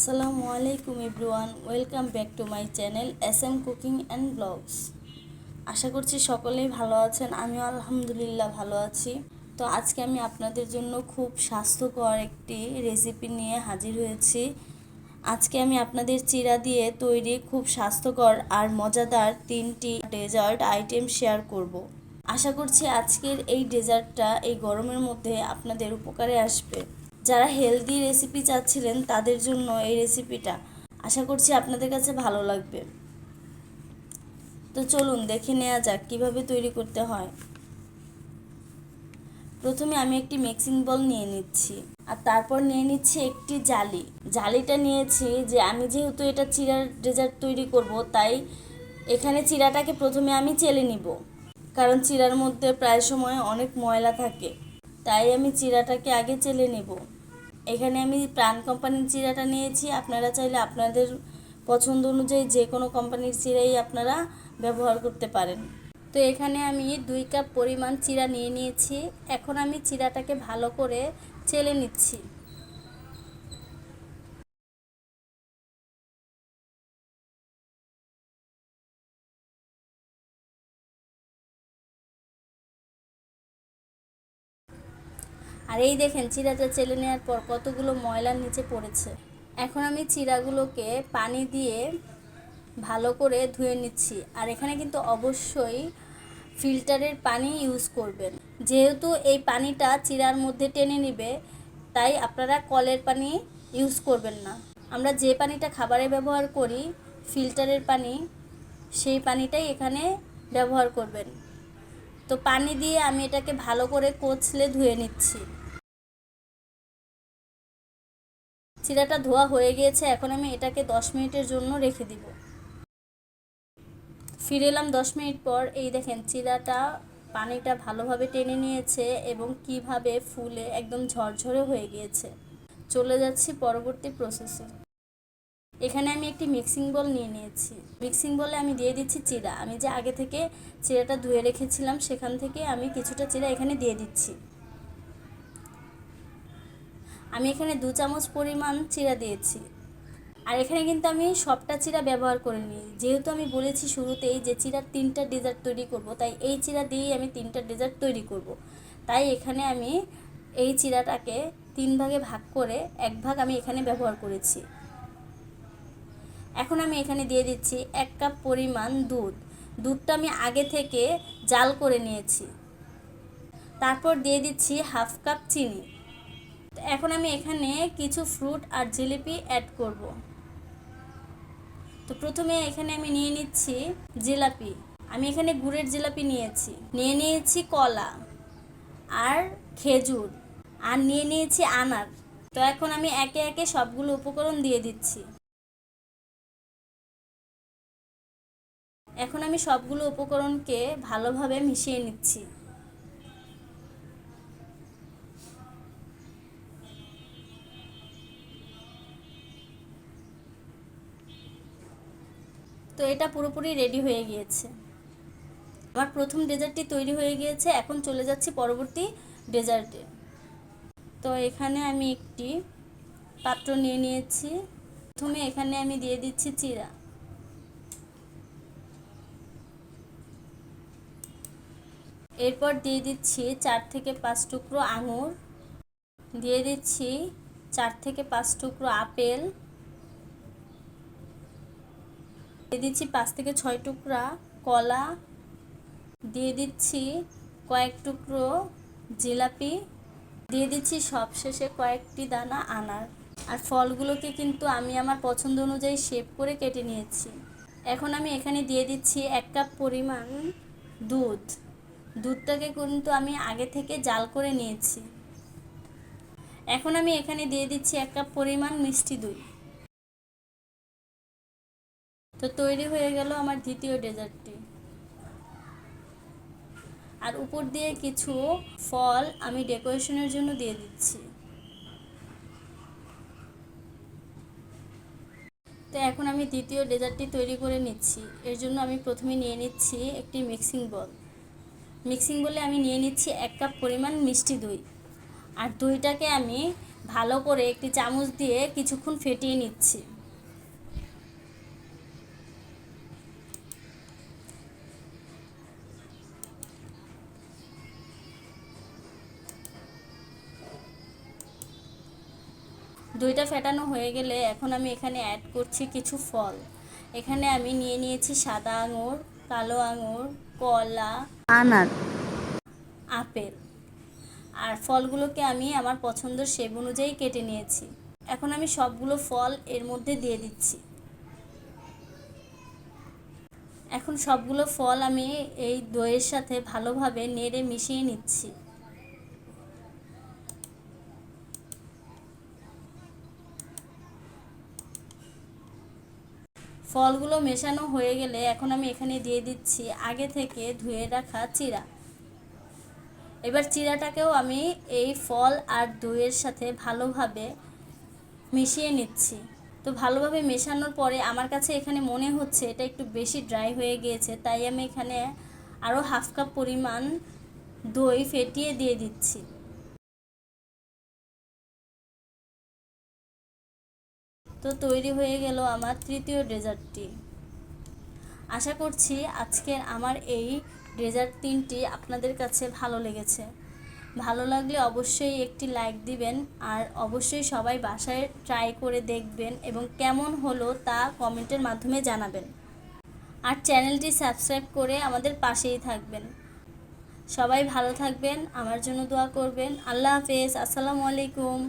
আসসালামু আলাইকুম everyone, welcome back to my channel SM cooking and blogs. আশা করছি সকলেই ভালো আছেন। আমিও আলহামদুলিল্লাহ ভালো আছি। তো আজকে আমি আপনাদের জন্য খুব স্বাস্থ্যকর একটি রেসিপি নিয়ে হাজির হয়েছি। আজকে আমি আপনাদের চিড়া দিয়ে তৈরি খুব স্বাস্থ্যকর আর মজাদার 3টি ডেজার্ট আইটেম শেয়ার করব। আশা করছি আজকের এই ডেজার্টটা এই গরমের মধ্যে আপনাদের উপকারে আসবে। যারা হেলদি রেসিপি চাচ্ছিলেন তাদের জন্য এই রেসিপিটা আশা করছি আপনাদের কাছে ভালো লাগবে। তো চলুন দেখে নেওয়া যাক কিভাবে তৈরি করতে হয়। প্রথমে আমি একটি মিক্সিং বোল নিয়ে নিচ্ছি, আর তারপর নিয়ে নিচ্ছি একটি জালিটা নিয়েছি। যে আমি যেহেতু এটা চিড়ার ডেজার্ট তৈরি করব, তাই এখানে চিড়াটাকে প্রথমে আমি চেলে নিব, কারণ চিড়ার মধ্যে প্রায় সময় অনেক ময়লা থাকে, তাই আমি চিড়াটাকে আগে চেলে নেব। এখানে আমি প্রাণ কোম্পানির চিড়াটা নিয়েছি। আপনারা চাইলে আপনাদের পছন্দ অনুযায়ী যে কোনো কোম্পানির চিড়াই আপনারা ব্যবহার করতে পারেন। তো এখানে আমি 2 কাপ পরিমাণ চিড়া নিয়ে নিয়েছি। এখন আমি চিড়াটাকে ভালো করে চেলে নিচ্ছি। আর এই দেখেন চিড়াটা চেলে নেওয়ার পর কতগুলো ময়লার নিচে পড়েছে। এখন আমি চিড়াগুলোকে পানি দিয়ে ভালো করে ধুয়ে নিচ্ছি। আর এখানে কিন্তু অবশ্যই ফিল্টারের পানি ইউজ করবেন, যেহেতু এই পানিটা চিড়ার মধ্যে টেনে নেবে, তাই আপনারা কলের পানি ইউজ করবেন না। আমরা যে পানিটা খাবারে ব্যবহার করি, ফিল্টারের পানি, সেই পানিটাই এখানে ব্যবহার করবেন। তো পানি দিয়ে আমি এটাকে ভালো করে কচলে ধুয়ে নিচ্ছি। চিড়াটা ধোয়া হয়ে গিয়েছে। এখন আমি এটাকে 10 মিনিটের জন্য রেখে দিব। ফিরে এলাম 10 মিনিট পর। এই দেখেন চিড়াটা পানিটা ভালোভাবে টেনে নিয়েছে এবং কিভাবে ফুলে একদম ঝরঝরে হয়ে গিয়েছে। চলে যাচ্ছি পরবর্তী প্রসেসে। এখানে আমি একটি মিক্সিং বোল নিয়ে নিয়েছি। মিক্সিং বোলে আমি দিয়ে দিচ্ছি চিড়া। আমি যে আগে থেকে চিড়াটা ধুয়ে রেখেছিলাম, সেখান থেকে আমি কিছুটা চিড়া এখানে দিয়ে দিচ্ছি। আমি এখানে 2 চামচ পরিমাণ চিড়া দিয়েছি। আর এখানে কিন্তু আমি সবটা চিড়া ব্যবহার করিনি, যেহেতু আমি বলেছি শুরুতেই যে চিড়ার 3টা ডেজার্ট তৈরি করব, তাই এই চিড়া দিয়েই আমি 3টা ডেজার্ট তৈরি করব। তাই এখানে আমি এই চিড়াটাকে 3 ভাগে ভাগ করে 1 ভাগ আমি এখানে ব্যবহার করেছি। এখন আমি এখানে দিয়ে দিচ্ছি 1 কাপ পরিমাণ দুধ। দুধটা আমি আগে থেকে জাল করে নিয়েছি। তারপর দিয়ে দিচ্ছি হাফ কাপ চিনি। এখন আমি এখানে কিছু ফ্রুট আর জিলিপি অ্যাড করব। তো প্রথমে এখানে আমি নিয়ে নিচ্ছি জিলাপি। আমি এখানে গুড়ের জিলাপি নিয়ে নিয়েছি কলা আর খেজুর, আর নিয়ে নিয়েছি আনার। তো এখন আমি একে একে সবগুলো উপকরণ দিয়ে দিচ্ছি। এখন আমি সবগুলো উপকরণকে ভালোভাবে মিশিয়ে নিচ্ছি। তো এটা পুরোপুরি রেডি হয়ে গিয়েছে। আমার প্রথম ডেজার্টটি তৈরি হয়ে গিয়েছে। এখন চলে যাচ্ছি পরবর্তী ডেজার্টে। তো এখানে আমি একটি পাত্র নিয়ে নিয়েছি। প্রথমে এখানে আমি দিয়ে দিচ্ছি চিড়া। এরপর দিয়ে দিচ্ছি 4 থেকে 5 টুকরো আঙুর, দিয়ে দিচ্ছি 4 থেকে 5 টুকরো আপেল, দিয়ে দিচ্ছি 5 থেকে 6 টুকরা কলা, দিয়ে দিচ্ছি কয়েক টুকরো জিলাপি, দিয়ে দিচ্ছি সবশেষে কয়েকটি দানা আনার। আর ফলগুলোকে কিন্তু আমি আমার পছন্দ অনুযায়ী শেপ করে কেটে নিয়েছি। এখন আমি এখানে দিয়ে দিচ্ছি 1 কাপ পরিমাণ দুধ। দুধটাকে কিন্তু আমি আগে থেকে জাল করে নিয়েছি। এখন আমি এখানে দিয়ে দিচ্ছি 1 কাপ পরিমাণ মিষ্টি দই। তো তৈরি হয়ে গেল আমার দ্বিতীয় ডেজার্টটি। আর উপর দিয়ে কিছু ফল আমি ডেকোরেশনের জন্য দিয়ে দিচ্ছি। তো এখন আমি দ্বিতীয় ডেজার্টটি তৈরি করে নিচ্ছি। এর জন্য আমি প্রথমে নিয়ে নিচ্ছি একটি মিক্সিং বোল। মিক্সিং বলে আমি নিয়ে নিচ্ছি 1 কাপ পরিমাণ মিষ্টি দই। আর দইটাকে আমি ভালো করে একটি চামচ দিয়ে কিছুক্ষণ ফেটিয়ে নিচ্ছি। দইটা ফেটানো হয়ে গেলে এখন আমি এখানে অ্যাড করছি কিছু ফল। এখানে আমি নিয়ে নিয়েছি সাদা আঙুর, কালো আঙুর, কলা, আনার, আপেল। আর ফলগুলোকে আমি আমার পছন্দের শেপ অনুযায়ী কেটে নিয়েছি। এখন আমি সবগুলো ফল এর মধ্যে দিয়ে দিচ্ছি। এখন সবগুলো ফল আমি এই দইয়ের সাথে ভালোভাবে নেড়ে মিশিয়ে নিচ্ছি। ফলগুলো মেশানো হয়ে গেলে এখন আমি এখানে দিয়ে দিচ্ছি আগে থেকে ধুয়ে রাখা চিড়া। এবার চিড়াটাকেও আমি এই ফল আর দইয়ের সাথে ভালোভাবে মিশিয়ে নিচ্ছি। তো ভালোভাবে মেশানোর পরে আমার কাছে এখানে মনে হচ্ছে এটা একটু বেশি ড্রাই হয়ে গিয়েছে, তাই আমি এখানে আরও হাফ কাপ পরিমাণ দই ফেটিয়ে দিয়ে দিচ্ছি। তো তৈরি হয়ে গেল আমার তৃতীয় ডেজার্টটি। আশা করছি আজকের আমার এই ডেজার্ট তিনটি আপনাদের কাছে ভালো লেগেছে। ভালো লাগলে অবশ্যই একটি লাইক দিবেন, আর অবশ্যই সবাই বাসায় ট্রাই করে দেখবেন এবং কেমন হলো তা কমেন্টের মাধ্যমে জানাবেন। আর চ্যানেলটি সাবস্ক্রাইব করে আমাদের পাশেই থাকবেন। সবাই ভালো থাকবেন, আমার জন্য দোয়া করবেন। আল্লাহ হাফেজ, আসসালামু আলাইকুম।